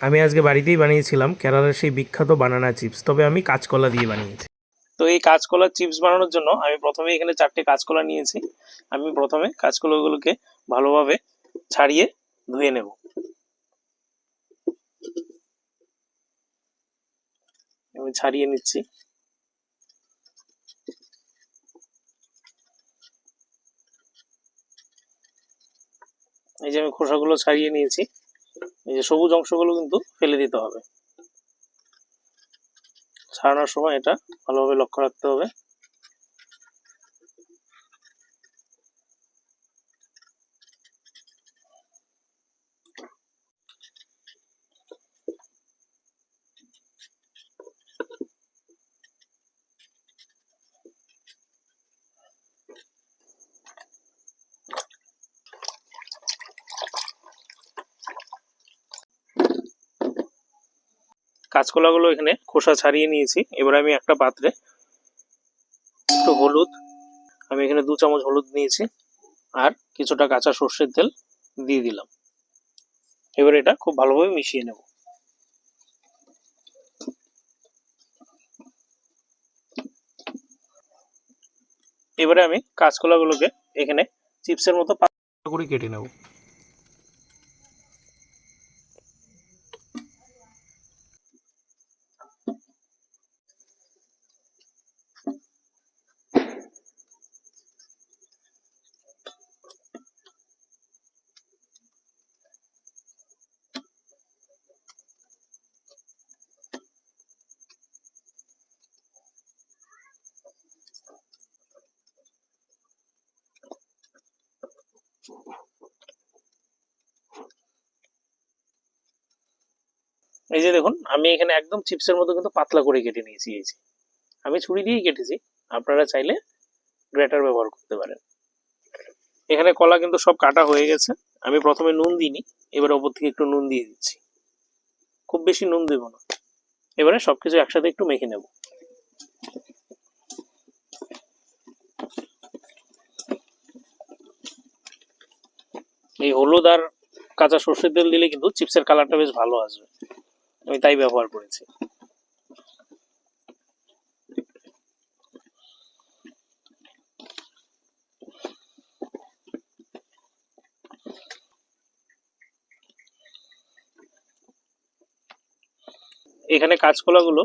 আমি আজকে বাড়িতেই বানিয়েছিলাম কেরালার সেই বিখ্যাত বানানা চিপস, তবে আমি কাঁচকলা দিয়ে বানিয়েছি। তো এই কাঁচকলার চিপস বানানোর জন্য আমি প্রথমে এখানে 4টে কাঁচকলা নিয়েছি। আমি প্রথমে কাঁচকলাগুলোকে ভালোভাবে ছাড়িয়ে ধুয়ে নেব। আমি ছাড়িয়ে নিচ্ছি। এই যে আমি খোসাগুলো ছাড়িয়ে নিয়েছি। এই যে সবুজ অংশগুলো কিন্তু ফেলে দিতে হবে। ছাড়ানোর সময় এটা ভালোভাবে লক্ষ্য রাখতে হবে। কাঁচকলাগুলো এখানে খোসা ছাড়িয়ে নিয়েছি। এবার আমি একটা পাত্রে একটু হলুদ, আমি এখানে 2 চামচ হলুদ নিয়েছি, আর কিছুটা কাঁচা সর্ষের তেল দিয়ে দিলাম। এবার এটা খুব ভালোভাবে মিশিয়ে নেব। এবারে আমি কাঁচকলাগুলোকে এখানে চিপসের মতো পাতলা করে কেটে নেব। এই যে দেখুন, আমি এখানে একদম চিপসের মতো কিন্তু পাতলা করে কেটে নিয়েছি। এই যে আমি ছুরি দিয়েই কেটেছি, আপনারা চাইলে গ্রেটার ব্যবহার করতে পারেন। এখানে কলা কিন্তু সব কাটা হয়ে গেছে। আমি প্রথমে নুন দিইনি, এবার ওপর থেকে একটু নুন দিয়ে দিচ্ছি। খুব বেশি নুন দেবো না। এবারে সবকিছু একসাথে একটু মেখে নেব। এই হলুদ আর কাঁচা সর্ষের তেল দিলে কিন্তু চিপসের কালারটা বেশ ভালো আসবে, আমি তাই ব্যবহার করেছি। এখানে কাঁচকলাগুলো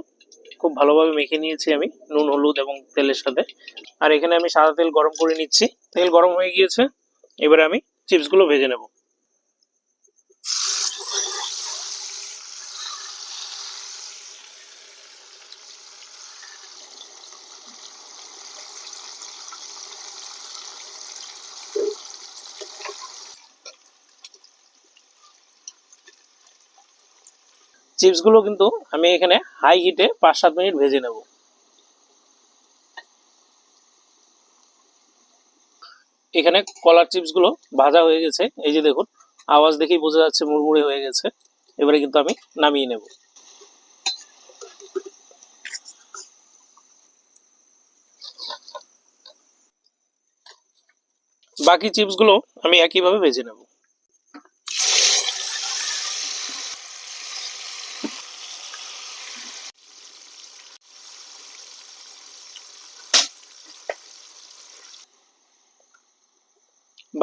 খুব ভালোভাবে মেখে নিয়েছি আমি নুন, হলুদ এবং তেলের সাথে। আর এখানে আমি সাদা তেল গরম করে নিচ্ছি। তেল গরম হয়ে গিয়েছে, এবারে আমি চিপসগুলো ভেজে নেব। চিপসগুলো কিন্তু আমি এখানে হাই হিটে 5-7 মিনিট ভেজে নেব। এখানে কলার চিপসগুলো ভাজা হয়ে গেছে। এই যে দেখুন, আওয়াজ দেখেই বোঝা যাচ্ছে মুড়মুড়ে হয়ে গেছে। এবারে কিন্তু আমি নামিয়ে নেব। বাকি চিপসগুলো আমি একইভাবে ভেজে নেব।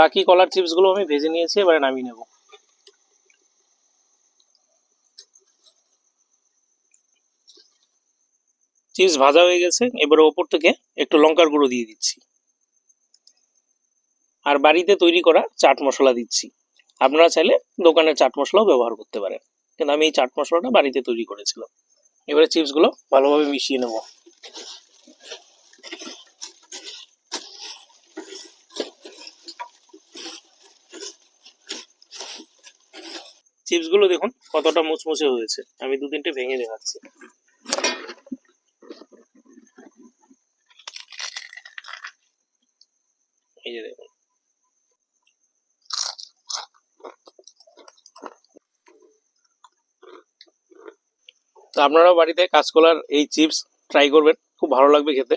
বাকি কলার চিপসগুলো আমি ভেজে নিয়েছি, এবারে নামিয়ে নেব। চিপস ভাজা হয়ে গেছে, এবারে ওপর থেকে একটু লঙ্কার গুঁড়ো দিয়ে দিচ্ছি, আর বাড়িতে তৈরি করা চাট মশলা দিচ্ছি। আপনারা চাইলে দোকানের চাট মশলাও ব্যবহার করতে পারেন, কিন্তু আমি এই চাট মশলাটা বাড়িতে তৈরি করেছিলাম। এবারে চিপসগুলো ভালোভাবে মিশিয়ে নেব। চিপসগুলো দেখুন কতটা মুচমুচে হয়েছে, আমি 2-3টে ভেঙে দেখাচ্ছি। এই যে দেখুন। তো আপনারাও বাড়িতে কাঁচকলার এই চিপস ট্রাই করবেন, খুব ভালো লাগবে খেতে।